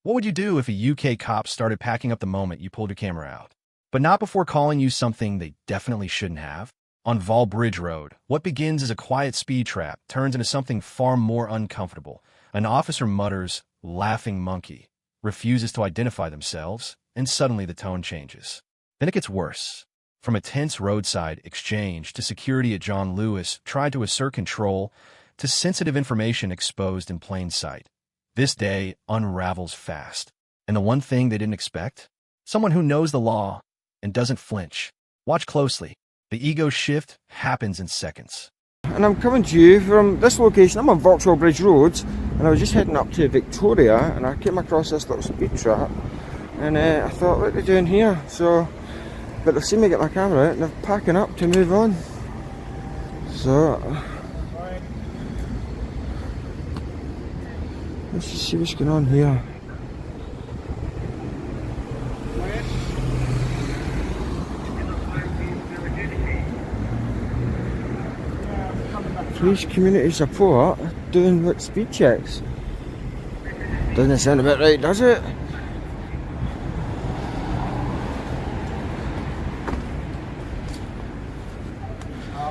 What would you do if a UK cop started packing up the moment you pulled your camera out? But not before calling you something they definitely shouldn't have? On Val Bridge Road, what begins as a quiet speed trap turns into something far more uncomfortable. An officer mutters, "Laughing monkey," refuses to identify themselves, and suddenly the tone changes. Then it gets worse. From a tense roadside exchange to security at John Lewis tried to assert control to sensitive information exposed in plain sight. This day unravels fast. And the one thing they didn't expect? Someone who knows the law and doesn't flinch. Watch closely. The ego shift happens in seconds. And I'm coming to you from this location. I'm on Vauxhall Bridge Road, and I was just heading up to Victoria, and I came across this little speed trap, and I thought, what are they doing here? But they've seen me get my camera out, and they're packing up to move on. So let's just see what's going on here. Police community support doing what, speed checks? Doesn't sound a bit right, does it?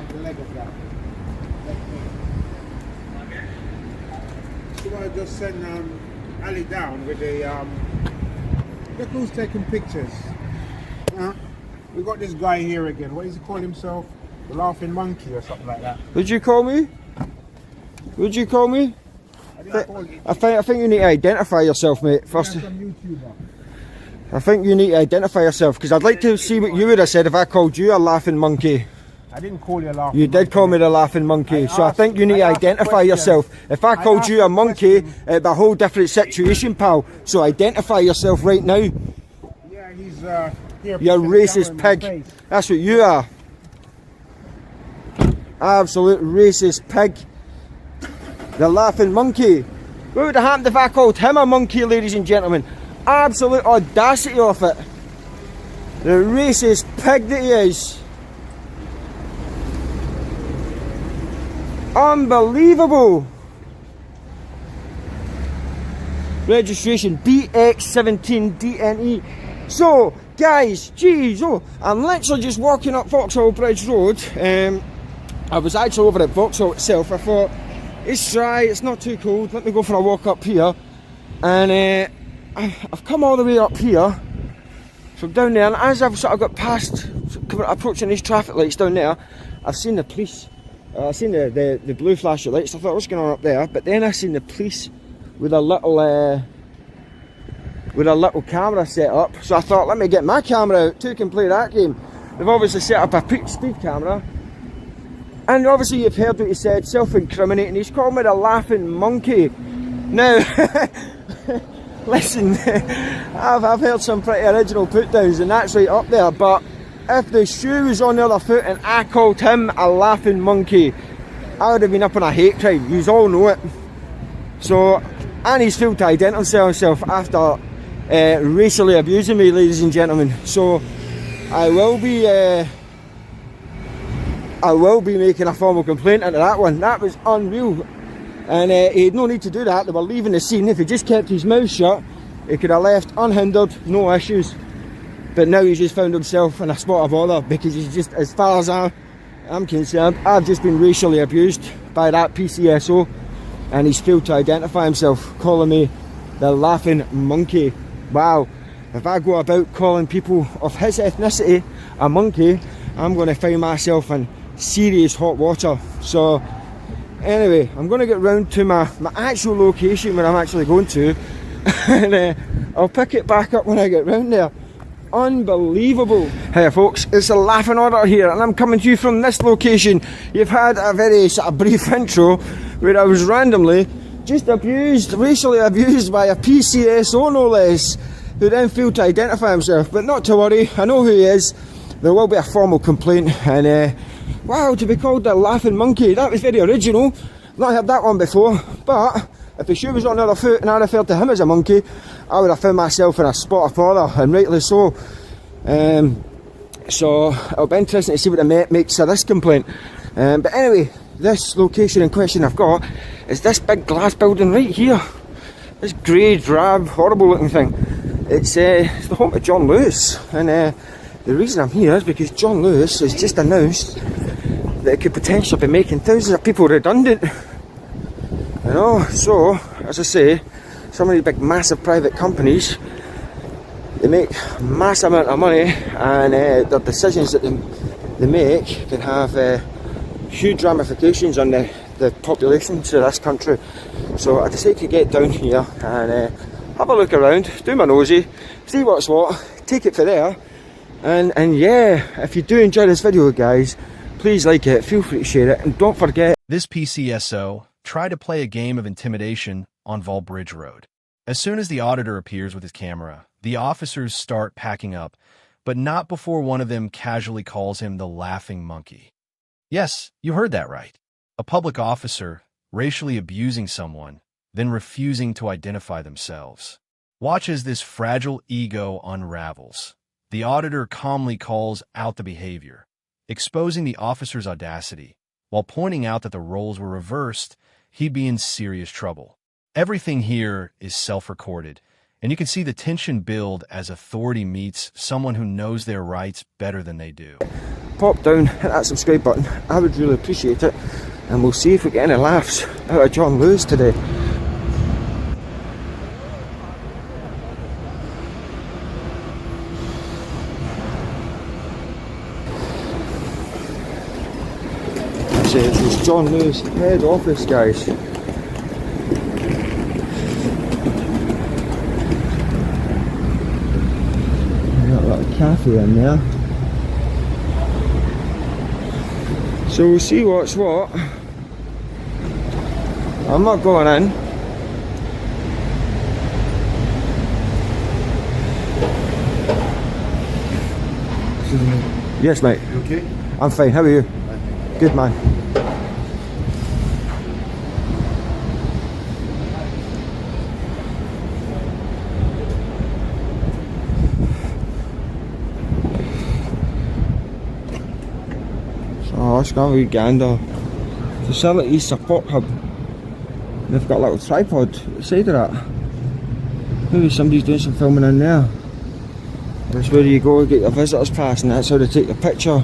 The leg of that. So I just sent Ali down with a look who's taking pictures. We got this guy here again. What does he call himself? The laughing monkey or something like that. Would you call me? Would you call me? I think you need to identify yourself, mate. First, Some YouTuber. I think you need to identify yourself, because I'd like to see what you would have said if I called you a laughing monkey. I didn't call you a laughing You did monkey. call me the laughing monkey, so I think you need to asked a identify question. yourself. If I called asked you a a monkey, question. it'd be a whole different situation, pal. So identify yourself right now. Yeah, he's here. You putting the racist camera in my pig. face. That's what you are. Absolute racist pig. The laughing monkey. What would have happened if I called him a monkey, ladies and gentlemen? Absolute audacity of it. The racist pig that he is. Unbelievable. Registration BX17DNE. So, guys, geez, I'm literally just walking up Vauxhall Bridge Road. I was actually over at Vauxhall itself. I thought, it's dry, it's not too cold, let me go for a walk up here. And I've come all the way up here from down there, and as I've sort of got past, approaching these traffic lights down there, I've seen the police. I've seen the blue flashing lights. I thought, what's going on up there? But then I seen the police with a little camera set up. So I thought, let me get my camera out too, can play that game. They've obviously set up a speed camera. And obviously you've heard what he said, self-incriminating. He's called me the laughing monkey. Now, listen, I've heard some pretty original put-downs, and that's right up there. But if the shoe was on the other foot and I called him a laughing monkey, I would have been up on a hate crime. You all know it. So, and he's failed to identify himself after racially abusing me, ladies and gentlemen. So, I will be making a formal complaint into that one. That was unreal. And he had no need to do that. They were leaving the scene. If he just kept his mouth shut, he could have left unhindered, no issues. But now he's just found himself in a spot of bother, because he's just, as far as I'm concerned, I've just been racially abused by that PCSO, and he's failed to identify himself, calling me the laughing monkey. Wow. If I go about calling people of his ethnicity a monkey, I'm going to find myself in serious hot water. So anyway, I'm going to get round to my actual location where I'm actually going to, and I'll pick it back up when I get round there. Unbelievable. Hey folks, it's a laughing order here, and I'm coming to you from this location. You've had a very sort of brief intro where I was randomly just racially abused by a PCSO no less, who then failed to identify himself. But not to worry, I know who he is. There will be a formal complaint, and wow, to be called the laughing monkey, that was very original. Not heard that one before. But if the shoe was on the other foot and I referred to him as a monkey, I would have found myself in a spot of bother, and rightly so. So it'll be interesting to see what the Met makes of this complaint. But anyway, this location in question I've got is this big glass building right here. This grey, drab, horrible looking thing. It's the home of John Lewis, and the reason I'm here is because John Lewis has just announced that it could potentially be making thousands of people redundant. You know, so as I say, some of these big, massive private companies, they make a massive amount of money, and their decisions that they make can have huge ramifications on the population of this country. So I decided to get down here and have a look around, do my nosy, see what's what, take it for there, and yeah, if you do enjoy this video, guys, please like it, feel free to share it, and don't forget. This PCSO tried to play a game of intimidation on Vol Bridge Road. As soon as the auditor appears with his camera, the officers start packing up, but not before one of them casually calls him the laughing monkey. Yes, you heard that right. A public officer racially abusing someone, then refusing to identify themselves. Watch as this fragile ego unravels. The auditor calmly calls out the behavior, exposing the officer's audacity. While pointing out that the roles were reversed, he'd be in serious trouble. Everything here is self-recorded, and you can see the tension build as authority meets someone who knows their rights better than they do. Pop down, hit that subscribe button, I would really appreciate it, and we'll see if we get any laughs out of John Lewis today. This is John Lewis head office, guys. Got a little cafe in there. So we'll see what's what. I'm not going in. Yes, mate. You okay? I'm fine. How are you? Good man. So let's go with Gander. Facility support hub. They've got a little tripod beside of that. Maybe somebody's doing some filming in there. That's where you go get your visitor's pass, and that's how they take your picture.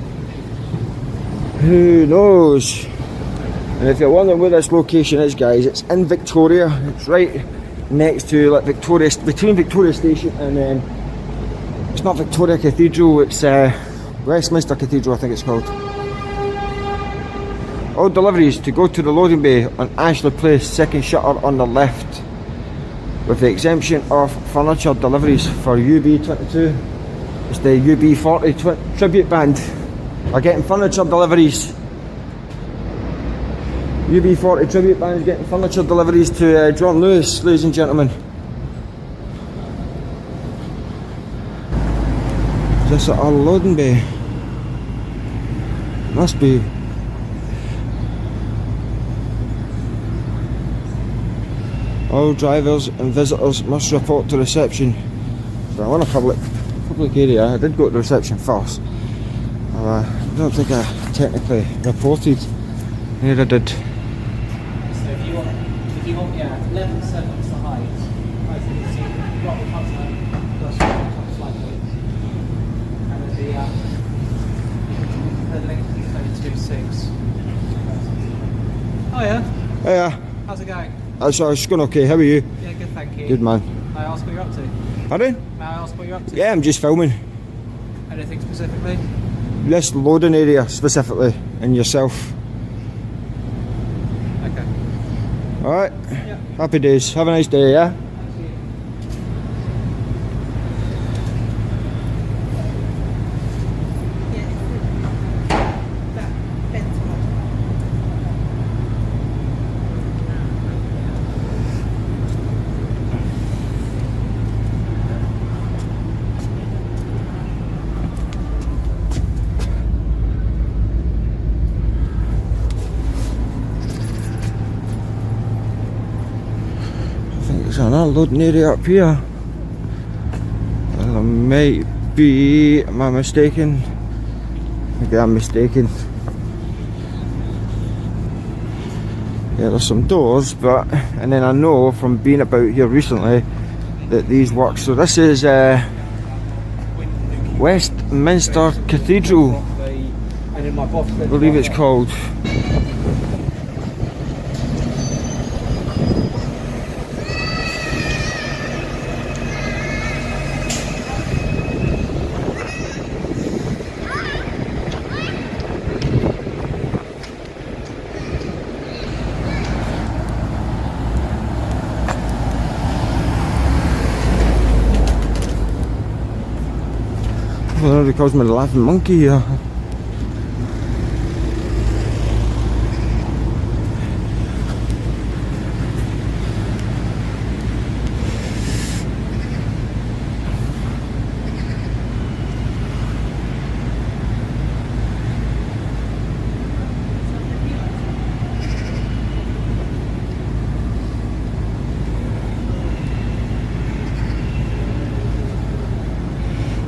Who knows? And if you're wondering where this location is, guys, it's in Victoria. It's right next to like Victoria, between Victoria Station and then it's not Victoria Cathedral, it's Westminster Cathedral, I think it's called. All deliveries to go to the loading bay on Ashley Place, second shutter on the left, with the exemption of furniture deliveries for UB22. It's the UB40 tribute band are getting furniture deliveries. UB40 tribute band is getting furniture deliveries to John Lewis, ladies and gentlemen. Is this a loading bay? Must be. All drivers and visitors must report to reception. So I'm in a public area. I did go to the reception first. I don't think I technically reported. Here I did. So if you want, yeah, 11.7 is the height. I think it's drop the cutter, plus top slightly. And the length is 32.6. Oh yeah? Oh yeah. How's it going? It's going okay. How are you? Yeah, good, thank you. Good man. May I ask what you're up to? Pardon? May I ask what you're up to? Yeah, I'm just filming. Anything specifically? This loading area specifically, and yourself. Okay. Alright? Yeah. Happy days. Have a nice day, yeah? There's another loading area up here. There might be, am I mistaken? Maybe I'm mistaken. Yeah, there's some doors, and then I know from being about here recently that these work. So this is Westminster Cathedral, I believe it's called. He calls me the laughing monkey here.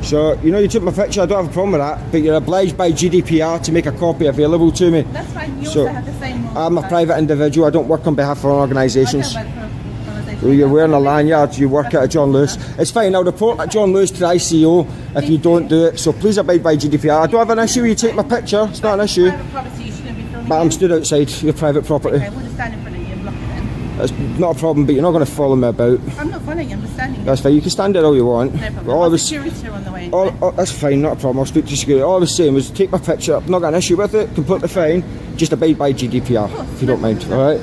So, you know, you took my picture, I don't have a problem with that, but you're obliged by GDPR to make a copy available to me. That's fine, you So, also have the same one. I'm a private individual, I don't work on behalf of organisations. I don't work for organisations. Well, you're wearing a lanyard, you work at a John Lewis. It's fine, I'll report at John Lewis to the ICO if you don't do it, so please abide by GDPR. I don't have an issue with you take my picture, it's not an issue. Private property, you shouldn't be filming But I'm it. stood outside your private property. Okay, we'll just stand in front of you and block it then. It's not a problem, but you're not going to follow me about. I'm not following you, I'm just standing. That's fine, you can stand there all you want. No problem. All I was, Security are on the way anyway. that's fine, not a problem, I'll speak to security. All I was saying was take my picture, I've not got an issue with it, completely fine. Just abide by GDPR, if you don't mind, alright?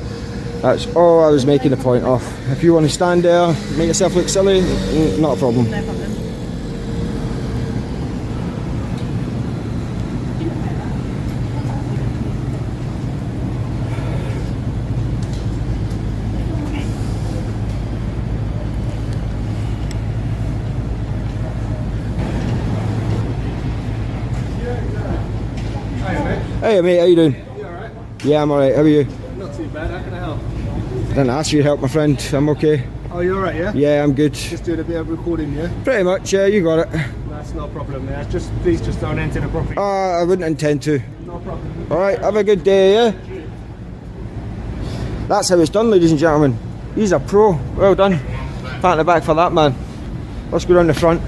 That's all I was making the point of. If you want to stand there, make yourself look silly, not a problem. No problem. Hey mate, how you doing? You alright? Yeah, I'm alright, how are you? Not too bad, how can I help? I didn't ask for your help, my friend, I'm okay. Oh, you alright, yeah? Yeah, I'm good. Just doing a bit of recording, yeah? Pretty much, yeah, you got it. That's not a problem, yeah. Please just don't enter the property. I wouldn't intend to. No problem. Alright, have a good day, yeah? That's how it's done, ladies and gentlemen. He's a pro. Well done. Pat on the back for that, man. Let's go down the front.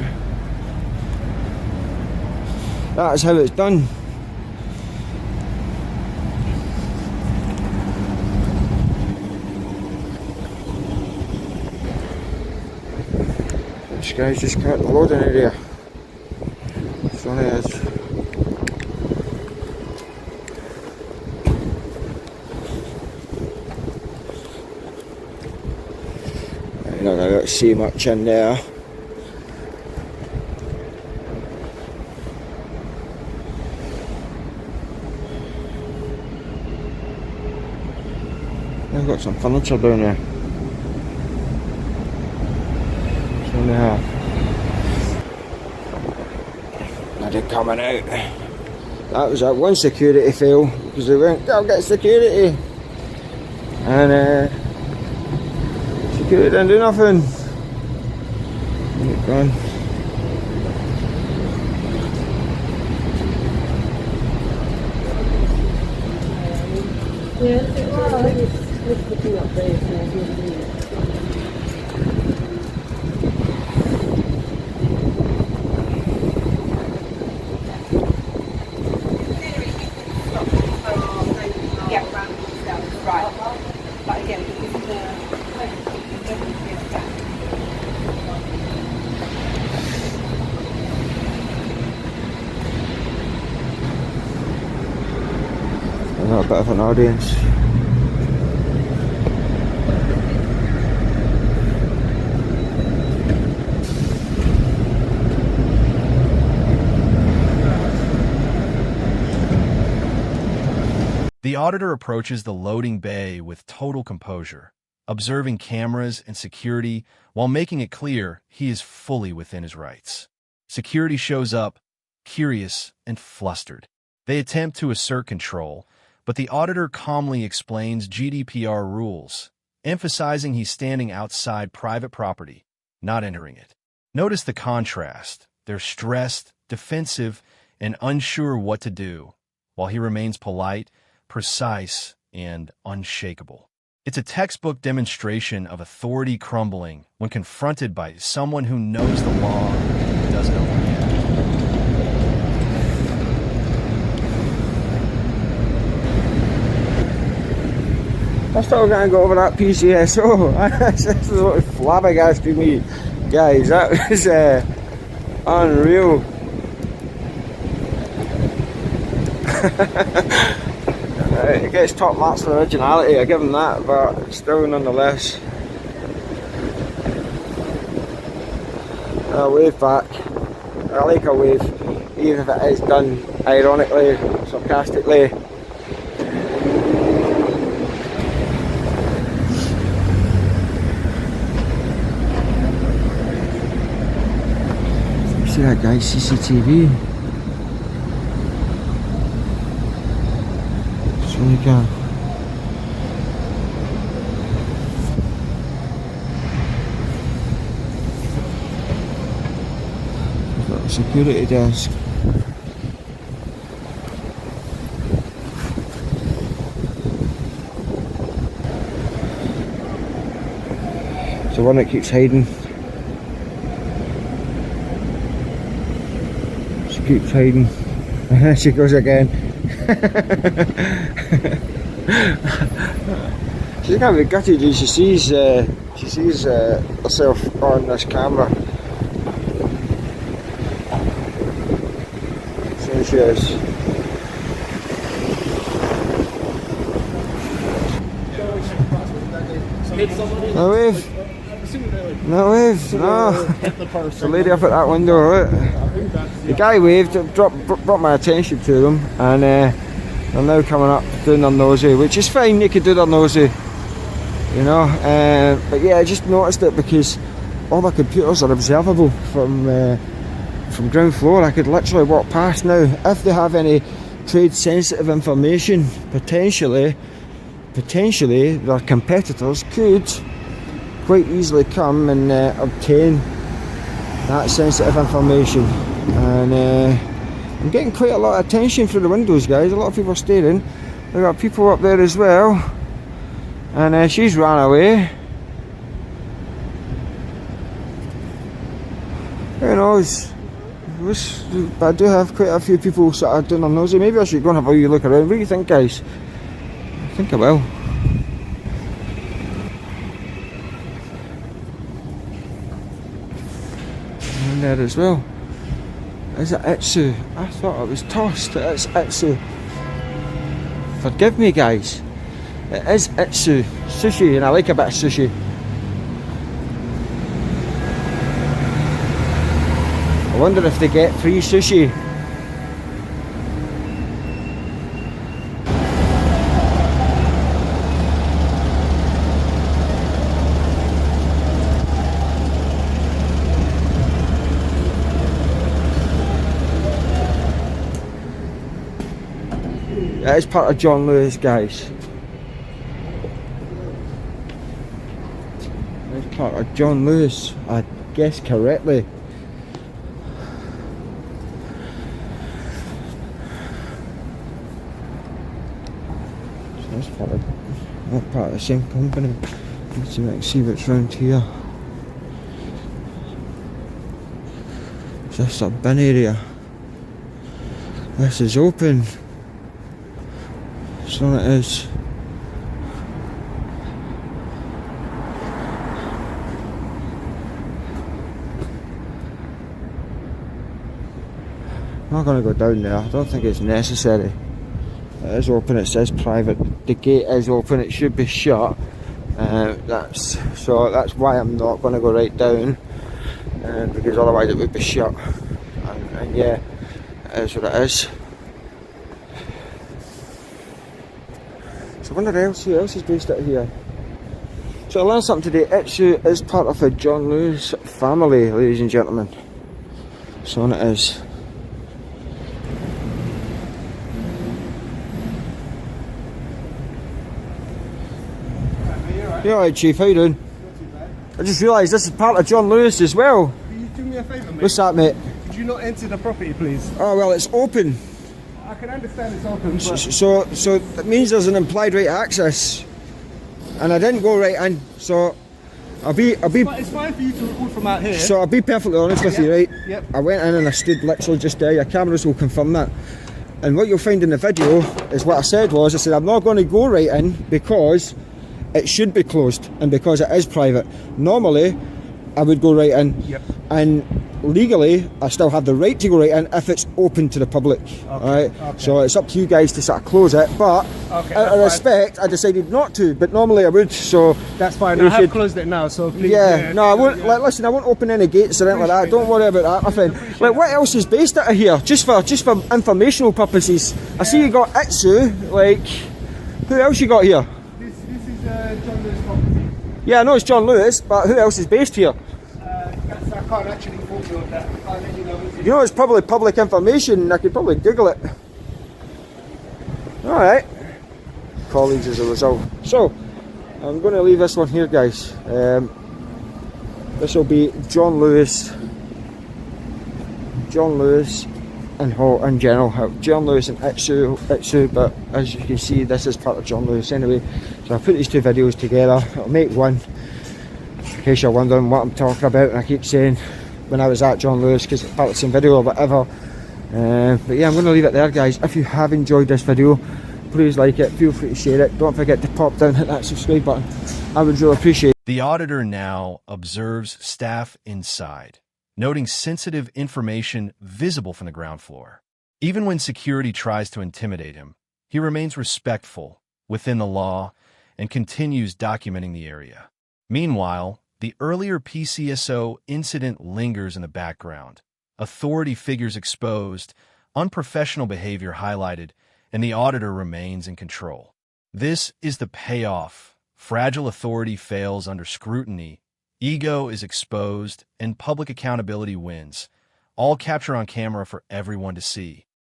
That is how it's done. This guy's just cut the loading area. So he is. You're not going to see much in there. I've got some furniture down there. So now, now they're coming out. That was that one security fail because they went, go get security, and security didn't do nothing. Gone. Yes, it was. It's looking up there, so it's not Get around themselves, right. But again, because of the I've got a bit of an audience. The auditor approaches the loading bay with total composure, observing cameras and security while making it clear he is fully within his rights. Security shows up, curious and flustered. They attempt to assert control, but the auditor calmly explains GDPR rules, emphasizing he's standing outside private property, not entering it. Notice the contrast. They're stressed, defensive, and unsure what to do, while he remains polite, precise, and unshakable. It's a textbook demonstration of authority crumbling when confronted by someone who knows the law and doesn't overreact. I still can't go over that PCSO. This is what flabbergasted me, guys. That was unreal. It gets top marks for originality, I give him that, but still nonetheless. A wave back. I like a wave, even if it is done ironically, sarcastically. See that guy's CCTV? So you can. We've got a security desk. It's the one that keeps hiding. Keeps hiding. There she goes again. She's gonna be gutted when she sees herself on this camera. So she is. No wave. No wave. No. The lady up at that window, right? The guy waved, brought my attention to them, and they're now coming up doing their nosy, which is fine, they could do their nosy, you know. But yeah, I just noticed it because all the computers are observable from ground floor. I could literally walk past now. If they have any trade sensitive information, potentially their competitors could quite easily come and obtain that sensitive information. And I'm getting quite a lot of attention through the windows, guys. A lot of people are staring. We've got people up there as well. And she's ran away. Who knows? I do have quite a few people sort of doing their nosy. Maybe I should go and have a wee look around. What do you think, guys? I think I will. And there as well. Is it Itsu? I thought it was tossed. It's Itsu. Forgive me, guys. It is Itsu. Sushi, and I like a bit of sushi. I wonder if they get free sushi. It is part of John Lewis, guys. It's part of John Lewis, I guess correctly. So that's part of the same company. Let's see what's round here. Is this a bin area? This is open. So it is. I'm not going to go down there. I don't think it's necessary. It is open. It says private. The gate is open. It should be shut. That's why I'm not going to go right down, because otherwise it would be shut. And yeah, it is what it is. I wonder who else is based out here. So I learned something today. Itsu is part of the John Lewis family, ladies and gentlemen. So on it is. You alright, Chief? How you doing? I just realised this is part of John Lewis as well. Can you do me a favour, mate? What's that, mate? Could you not enter the property, please? Oh well, it's open. I can understand it's open, but... So that means there's an implied right of access. and I didn't go right in. So I'll be It's fine for you to record from out here. so I'll be perfectly honest with you, right? Yep. I went in and I stood literally just there. Your cameras will confirm that. And what you'll find in the video is what I said was, I said I'm not going to go right in because it should be closed and because it is private. Normally, I would go right in. Yep. And legally, I still have the right to go right in if it's open to the public. Alright? Okay. So it's up to you guys to sort of close it. But Okay, out of that's respect, I decided not to. But normally I would. So That's fine. you I have should- closed it now, so please. yeah, no, I won't. Like, listen, I won't open any gates or anything like that. Don't worry about that, my friend. Like, what else is based out of here? Just for informational purposes. I see you got Itsu. Like, who else you got here? This is John Lewis property. Yeah, I know it's John Lewis, but who else is based here? I can't actually inform you on that. I can't let you know. You know, it's probably public information. I could probably Google it. All right, colleagues as a result. So, I'm going to leave this one here, guys. This will be John Lewis and Hall in general. John Lewis and Itsu, but as you can see, this is part of John Lewis anyway. So I put these two videos together. I'll make one. In case you're wondering what I'm talking about, and I keep saying when I was at John Lewis because it's part of the same video or whatever. But yeah, I'm going to leave it there, guys. If you have enjoyed this video, please like it, feel free to share it. Don't forget to pop down, hit that subscribe button. I would really appreciate it. The auditor now observes staff inside, noting sensitive information visible from the ground floor. Even when security tries to intimidate him, he remains respectful within the law and continues documenting the area. Meanwhile, the earlier PCSO incident lingers in the background. Authority figures exposed, unprofessional behavior highlighted, and the auditor remains in control. This is the payoff. Fragile authority fails under scrutiny, ego is exposed, and public accountability wins. All captured on camera for everyone to see.